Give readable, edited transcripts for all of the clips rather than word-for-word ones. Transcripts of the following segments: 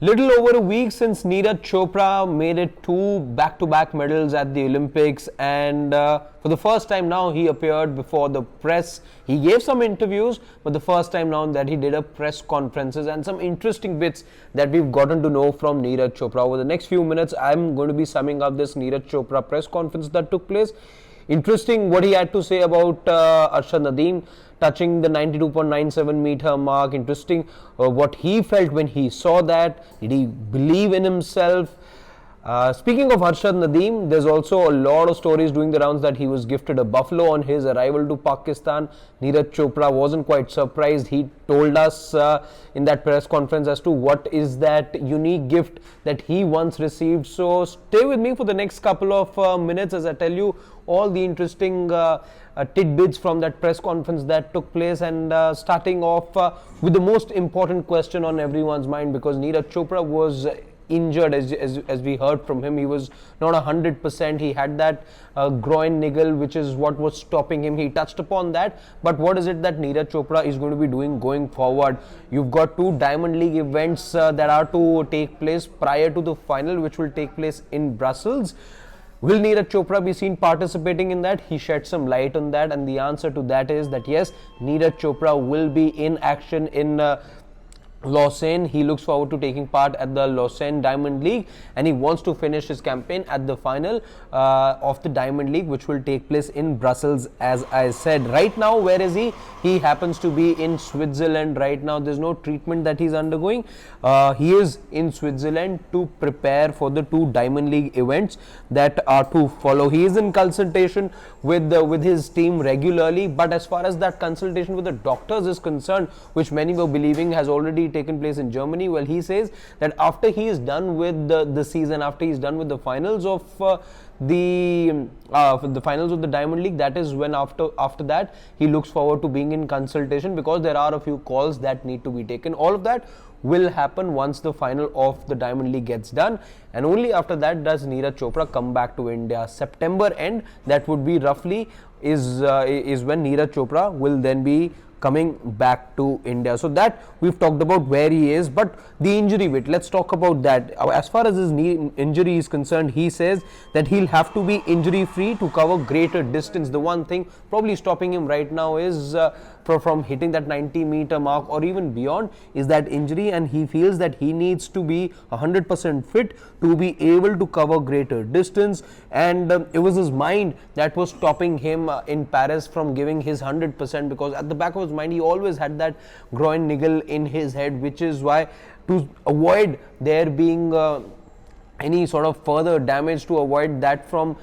Little over a week since Neeraj Chopra made it two back-to-back medals at the Olympics, and for the first time now he appeared before the press. He gave some interviews, but the first time now that he did a press conferences and some interesting bits that we've gotten to know from Neeraj Chopra. Over the next few minutes, I'm going to be summing up this Neeraj Chopra press conference that took place. Interesting what he had to say about Arshad Nadeem touching the 92.97 meter mark. Interesting what he felt when he saw that. Did he believe in himself? Speaking of Arshad Nadeem, there's also a lot of stories doing the rounds that he was gifted a buffalo on his arrival to Pakistan. Neeraj Chopra wasn't quite surprised. He told us in that press conference as to what is that unique gift that he once received. So stay with me for the next couple of minutes as I tell you all the interesting tidbits from that press conference that took place, and starting off with the most important question on everyone's mind, because Neeraj Chopra was injured. As we heard from him, he was not 100%. He had that groin niggle, which is what was stopping him. He touched upon that, but what is it that Neeraj Chopra is going to be doing going forward? You've got two Diamond League events that are to take place prior to the final, which will take place in Brussels. Will Neeraj Chopra be seen participating in that? He shed some light on that, and the answer to that is that yes, Neeraj Chopra will be in action in Lausanne. He looks forward to taking part at the Lausanne Diamond League, and he wants to finish his campaign at the final of the Diamond League, which will take place in Brussels, as I said. Right now, where is he? He happens to be in Switzerland right now. There's no treatment that he's undergoing. He is in Switzerland to prepare for the two Diamond League events that are to follow. He is in consultation with his team regularly, but as far as that consultation with the doctors is concerned, which many were believing has already taken place in Germany, well, he says that after he is done with the season, after he is done with the finals of the finals of the Diamond League, that is when after that he looks forward to being in consultation, because there are a few calls that need to be taken. All of that will happen once the final of the Diamond League gets done, and only after that does Neeraj Chopra come back to India. September end, that would be roughly is when Neeraj Chopra will then be coming back to India. So that we've talked about where he is, but the injury bit, let's talk about that. As far as his knee injury is concerned, he says that he'll have to be injury free to cover greater distance. The one thing probably stopping him right now is from hitting that 90-meter mark or even beyond is that injury, and he feels that he needs to be 100% fit to be able to cover greater distance, and it was his mind that was stopping him in Paris from giving his 100%, because at the back of his mind he always had that groin niggle in his head, which is why, to avoid there being any sort of further damage, to avoid that from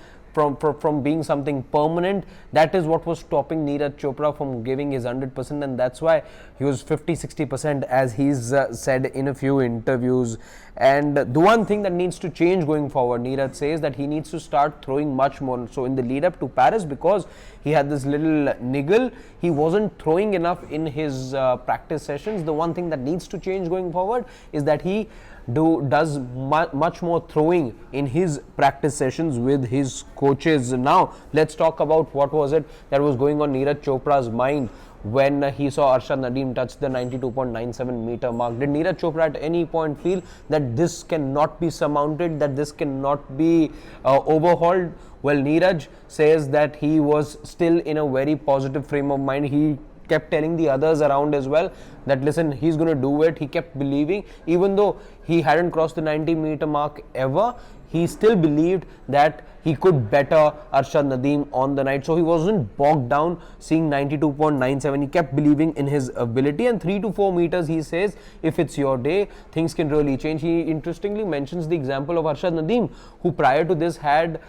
being something permanent, that is what was stopping Neeraj Chopra from giving his 100%, and that's why he was 50-60% as he's said in a few interviews. And the one thing that needs to change going forward, Neeraj says that he needs to start throwing much more. So in the lead up to Paris, because he had this little niggle, he wasn't throwing enough in his practice sessions. The one thing that needs to change going forward is that he does much more throwing in his practice sessions with his coaches. Now let's talk about what was it that was going on Neeraj Chopra's mind when he saw Arshad Nadeem touch the 92.97 meter mark. Did Neeraj Chopra at any point feel that this cannot be surmounted, that this cannot be overhauled? Well, Neeraj says that he was still in a very positive frame of mind. He kept telling the others around as well that listen, he's going to do it. He kept believing, even though he hadn't crossed the 90-meter mark ever, he still believed that he could better Arshad Nadeem on the night. So he wasn't bogged down seeing 92.97. He kept believing in his ability, and 3 to 4 meters, he says, if it's your day, things can really change. He interestingly mentions the example of Arshad Nadeem, who prior to this had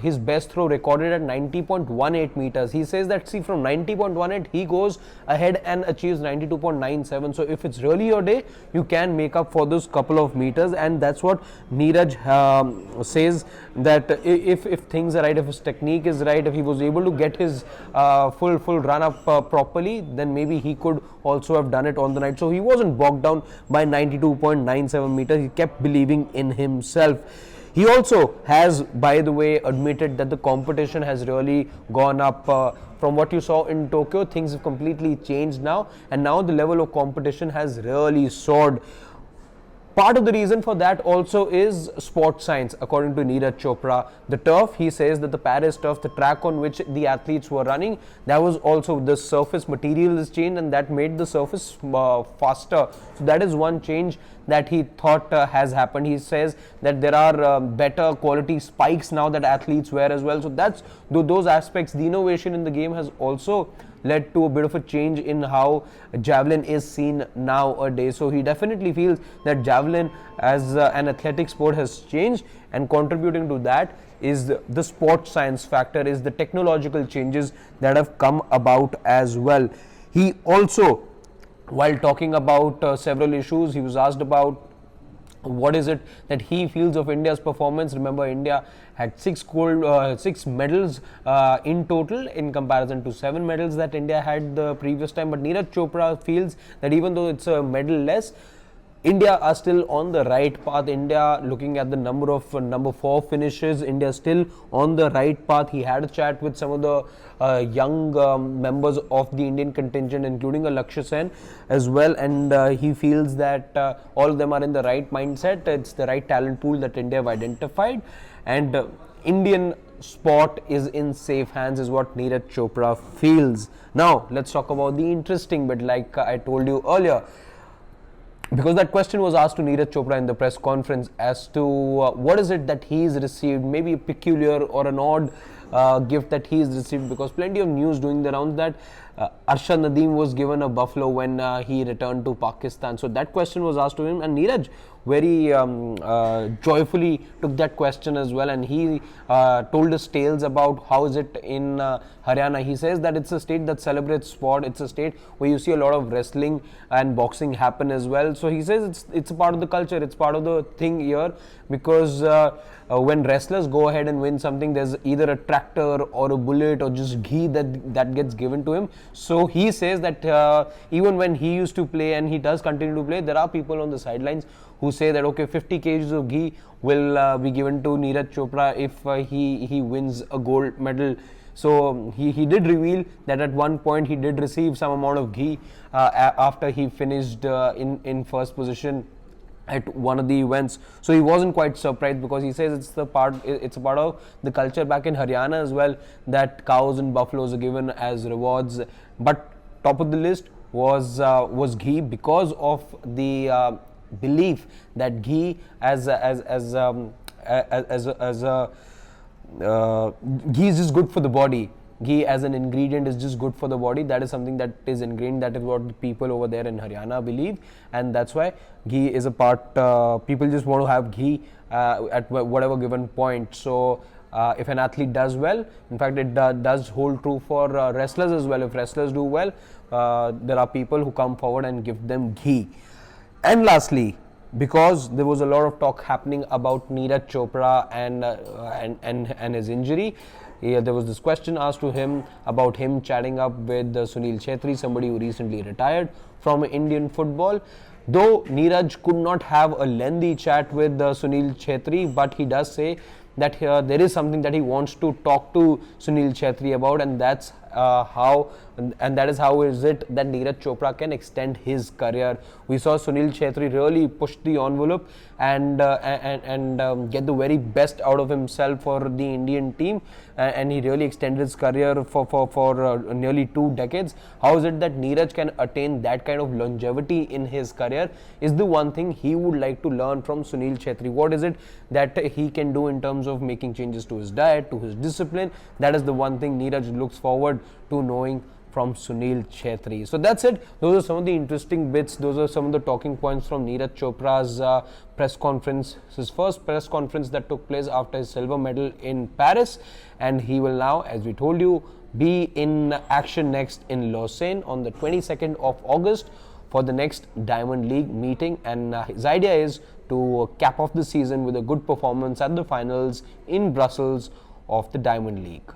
his best throw recorded at 90.18 meters. He says that, see, from 90.18 he goes ahead and achieves 92.97. So if it's really your day, you can make up for those couple of meters, and that's what Neeraj says, that if things are right, if his technique is right, if he was able to get his full run up properly, then maybe he could also have done it on the night. So he wasn't bogged down by 92.97 meters. He kept believing in himself. He also has, by the way, admitted that the competition has really gone up. From what you saw in Tokyo, things have completely changed now, and now the level of competition has really soared. part of the reason for that also is sports science, according to Neeraj Chopra. The turf, he says that the Paris turf, the track on which the athletes were running, that was also the surface material is changed, and that made the surface faster. So that is one change that he thought has happened. He says that there are better quality spikes now that athletes wear as well. So that's those aspects. The innovation in the game has also led to a bit of a change in how javelin is seen nowadays. So he definitely feels that javelin as an athletic sport has changed, and contributing to that is the sports science factor, is the technological changes that have come about as well. He also, while talking about several issues, he was asked about what is it that he feels of India's performance. Remember, India had 6 medals in total in comparison to 7 medals that India had the previous time. But Neeraj Chopra feels that even though it's a medal less, India are still on the right path. India, looking at the number of number 4 finishes, India still on the right path. He had a chat with some of the young members of the Indian contingent, including a Lakshya Sen as well, and he feels that all of them are in the right mindset. It's the right talent pool that India have identified, and Indian sport is in safe hands, is what Neeraj Chopra feels. Now let's talk about the interesting bit, like I told you earlier, because that question was asked to Neeraj Chopra in the press conference as to what is it that he's received, maybe a peculiar or an odd gift that he's received, because plenty of news doing the rounds that Arshad Nadeem was given a buffalo when he returned to Pakistan. So that question was asked to him, and Neeraj very joyfully took that question as well, and he told us tales about how is it in Haryana. He says that it's a state that celebrates sport. It's a state where you see a lot of wrestling and boxing happen as well. So he says it's a part of the culture, it's part of the thing here, because when wrestlers go ahead and win something, there's either a tractor or a bullet or just ghee that gets given to him. So he says that even when he used to play, and he does continue to play, there are people on the sidelines who say that okay, 50 kgs of ghee will be given to Neeraj Chopra if he wins a gold medal. So he did reveal that at one point he did receive some amount of ghee after he finished in first position at one of the events. So he wasn't quite surprised, because he says it's a part of the culture back in Haryana as well, that cows and buffaloes are given as rewards. But top of the list was ghee, because of the belief that ghee as a ghee is just good for the body. Ghee as an ingredient is just good for the body. That is something that is ingrained. That is what the people over there in Haryana believe, and that's why ghee is a part. People just want to have ghee at whatever given point. So if an athlete does well, in fact it does hold true for wrestlers as well. If wrestlers do well, there are people who come forward and give them ghee. And lastly, because there was a lot of talk happening about Neeraj Chopra and his injury, there was this question asked to him about him chatting up with Sunil Chhetri, somebody who recently retired from Indian football. Though Neeraj could not have a lengthy chat with Sunil Chhetri, but he does say that there is something that he wants to talk to Sunil Chhetri about, and that's that is how is it that Neeraj Chopra can extend his career. We saw Sunil Chhetri really push the envelope and get the very best out of himself for the Indian team, and he really extended his career for nearly 2 decades. How is it that Neeraj can attain that kind of longevity in his career is the one thing he would like to learn from Sunil Chhetri. What is it that he can do in terms of making changes to his diet, to his discipline? That is the one thing Neeraj looks forward to knowing from Sunil Chhetri. So that's it. Those are some of the interesting bits. Those are some of the talking points from Neeraj Chopra's press conference, his first press conference that took place after his silver medal in Paris. And he will now, as we told you, be in action next in Lausanne on the 22nd of August for the next Diamond League meeting. And his idea is to cap off the season with a good performance at the finals in Brussels of the Diamond League.